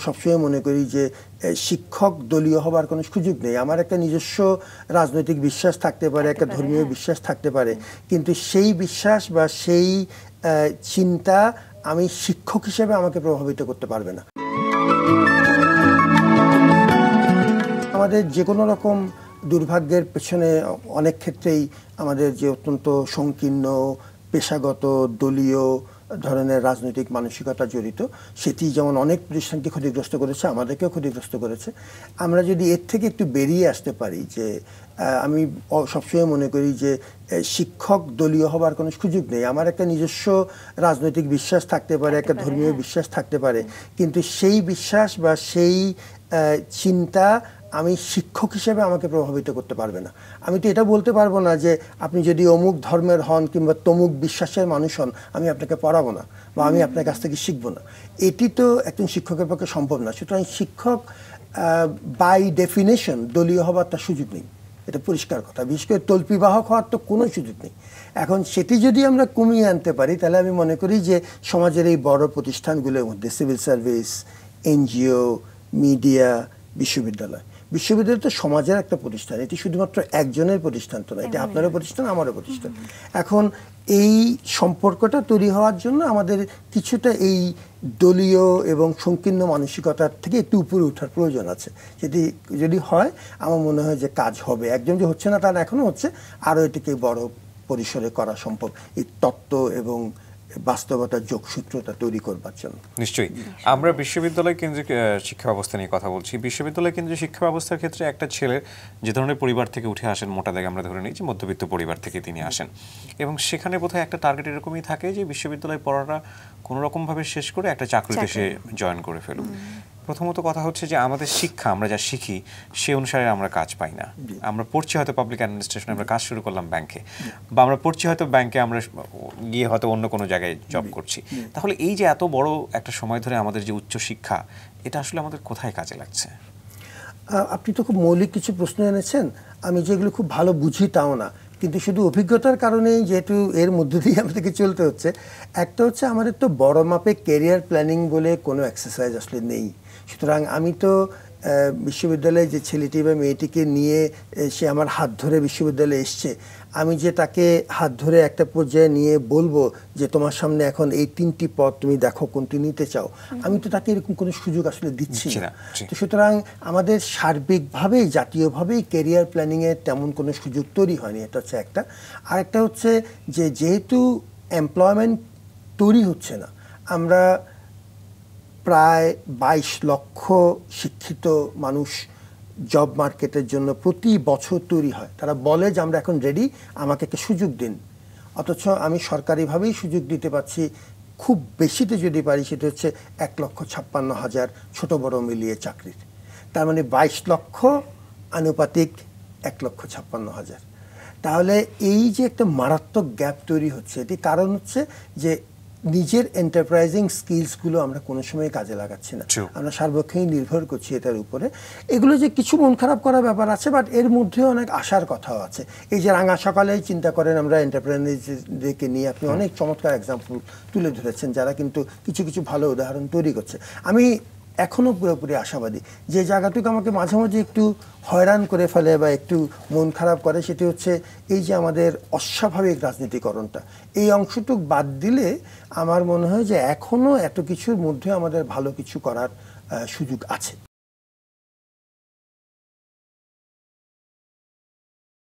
সবসময় মনে করি যে শিক্ষক দলীয় হবার কোনো সুযোগ নেই। আমার একটা নিজস্ব রাজনৈতিক বিশ্বাস থাকতে পারে, একটা ধর্মীয় বিশ্বাস থাকতে পারে, কিন্তু সেই বিশ্বাস বা সেই চিন্তা আমি শিক্ষক হিসেবে আমাকে প্রভাবিত করতে পারবে না। আমাদের যে কোনো রকম দুর্ভাগ্যের পেছনে অনেক ক্ষেত্রেই আমাদের যে অত্যন্ত সংকীর্ণ পেশাগত দলীয় ধরনের রাজনৈতিক মানসিকতা জড়িত, সেটি যেমন অনেক প্রতিষ্ঠানকে ক্ষতিগ্রস্ত করেছে, আমাদেরকেও ক্ষতিগ্রস্ত করেছে। আমরা যদি এর থেকে একটু বেরিয়ে আসতে পারি, যে আমি সবসময় মনে করি যে শিক্ষক দলীয় হবার কোনো সুযোগ নেই। আমার একটা নিজস্ব রাজনৈতিক বিশ্বাস থাকতে পারে, একটা ধর্মীয় বিশ্বাস থাকতে পারে, কিন্তু সেই বিশ্বাস বা সেই চিন্তা আমি শিক্ষক হিসেবে আমাকে প্রভাবিত করতে পারবে না। আমি তো এটা বলতে পারবো না যে আপনি যদি অমুক ধর্মের হন কিংবা তমুক বিশ্বাসের মানুষ হন, আমি আপনাকে পড়াবো না বা আমি আপনার কাছ থেকে শিখবো না। এটি তো একজন শিক্ষকের পক্ষে সম্ভব না। সুতরাং শিক্ষক বাই ডেফিনেশন দলীয় হবার তার সুযোগ নেই, এটা পরিষ্কার কথা। বিশেষ করে তল্পিবাহক হওয়ার তো কোনো সুযোগ নেই। এখন সেটি যদি আমরা কমিয়ে আনতে পারি, তাহলে আমি মনে করি যে সমাজের এই বড় প্রতিষ্ঠানগুলোর মধ্যে সিভিল সার্ভিস, এনজিও, মিডিয়া, বিশ্ববিদ্যালয় তো সমাজের একটা প্রতিষ্ঠান। এটি শুধুমাত্র একজনের প্রতিষ্ঠান তো না, এটি আপনারও প্রতিষ্ঠান, আমারও প্রতিষ্ঠান। এখন এই সম্পর্কটা তৈরি হওয়ার জন্য আমাদের কিছুটা এই দলীয় এবং সংকীর্ণ মানসিকতার থেকে একটু উপরে ওঠার প্রয়োজন আছে। যেটি যদি হয়, আমার মনে হয় যে কাজ হবে। একজন যে হচ্ছে না তার এখনো হচ্ছে, আরও এটিকে বড় পরিসরে করা সম্ভব এই তত্ত্ব এবং বাস্তবতার যোগসূত্রতা তৈরি করবার জন্য। নিশ্চয়ই আমরা বিশ্ববিদ্যালয় কেন্দ্রিক শিক্ষা ব্যবস্থা নিয়ে কথা বলছি। বিশ্ববিদ্যালয় কেন্দ্রিক শিক্ষা ব্যবস্থার ক্ষেত্রে একটা ছেলে যে ধরনের পরিবার থেকে উঠে আসেন, মোটা দাগে আমরা ধরে নিই যে মধ্যবিত্ত পরিবার থেকে তিনি আসেন, এবং সেখানে বোধহয় একটা টার্গেট এরকমই থাকে যে বিশ্ববিদ্যালয় পড়াটা কোনো রকমভাবে শেষ করে একটা চাকরিতে সে জয়েন করে ফেলুক। প্রথমত কথা হচ্ছে যে আমাদের শিক্ষা, আমরা যা শিখি সে অনুসারে আমরা কাজ পাই না। আমরা পড়ছি হয়তো পাবলিক অ্যাডমিনিস্ট্রেশনে, আমরা কাজ শুরু করলাম ব্যাংকে, বা আমরা পড়ছি হয়তো ব্যাংকে, আমরা গিয়ে হয়তো অন্য কোনো জায়গায় জব করছি। তাহলে এই যে এত বড় একটা সময় ধরে আমাদের যে উচ্চ শিক্ষা, এটা আসলে আমাদের কোথায় কাজে লাগছে? আপনি তো খুব মৌলিক কিছু প্রশ্ন এনেছেন, আমি যেগুলো খুব ভালো বুঝি তাও না, কিন্তু শুধু অভিজ্ঞতার কারণেই যেহেতু এর মধ্যে দিয়ে আমাদেরকে চলতে হচ্ছে। একটা হচ্ছে আমাদের তো বড় মাপে ক্যারিয়ার প্ল্যানিং বলে কোনো এক্সারসাইজ আসলে নেই। সুতরাং আমি তো বিশ্ববিদ্যালয়ে যে ছেলেটি বা মেয়েটিকে নিয়ে সে আমার হাত ধরে বিশ্ববিদ্যালয়ে এসছে, আমি যে তাকে হাত ধরে একটা পর্যায়ে নিয়ে বলবো যে তোমার সামনে এখন এই 3টি পদ, তুমি দেখো কোনটি নিতে চাও, আমি তো তাকে এরকম কোনো সুযোগ আসলে দিচ্ছি না। তো সুতরাং আমাদের সার্বিকভাবেই জাতীয়ভাবেই ক্যারিয়ার প্ল্যানিংয়ের তেমন কোনো সুযোগ তৈরি হয়নি, এটা হচ্ছে একটা। আরেকটা হচ্ছে যে যেহেতু এমপ্লয়মেন্ট তৈরি হচ্ছে না, আমরা প্রায় 22 লক্ষ শিক্ষিত মানুষ জব মার্কেটের জন্য প্রতি বছর তৈরি হয়। তারা বলে যে আমরা এখন রেডি, আমাকে একটা সুযোগ দিন। অথচ আমি সরকারিভাবেই সুযোগ দিতে পারছি খুব বেশিতে যদি পারি সেটা হচ্ছে 1,56,000 ছোট বড় মিলিয়ে চাকরির। তার মানে 22 লক্ষ আনুপাতিক 1,56,000। তাহলে এই যে একটা মারাত্মক গ্যাপ তৈরি হচ্ছে, এটি কারণ হচ্ছে যে নিজের এন্টারপ্রাইজিং স্কিলসগুলো আমরা কোনো সময় কাজে লাগাচ্ছি না। আমরা সার্বক্ষণিক নির্ভর করছি এটার উপরে। এগুলো যে কিছু মন খারাপ করার ব্যাপার আছে, বাট এর মধ্যে অনেক আশার কথাও আছে। এই যে রাঙা সকালেই চিন্তা করেন, আমরা এন্টারপ্রেনারদেরকে নিয়ে আপনি অনেক চমৎকার এক্সাম্পল তুলে ধরেছেন, যারা কিন্তু কিছু কিছু ভালো উদাহরণ তৈরি করছে। আমি এখনও পুরোপুরি আশাবাদী। যে জায়গাটুকু আমাকে মাঝে মাঝে একটু হয়রান করে ফেলে বা একটু মন খারাপ করে, সেটি হচ্ছে এই যে আমাদের অস্বাভাবিক রাজনীতিকরণটা। এই অংশটুক বাদ দিলে আমার মনে হয় যে এখনও এত কিছুর মধ্যে আমাদের ভালো কিছু করার সুযোগ আছে।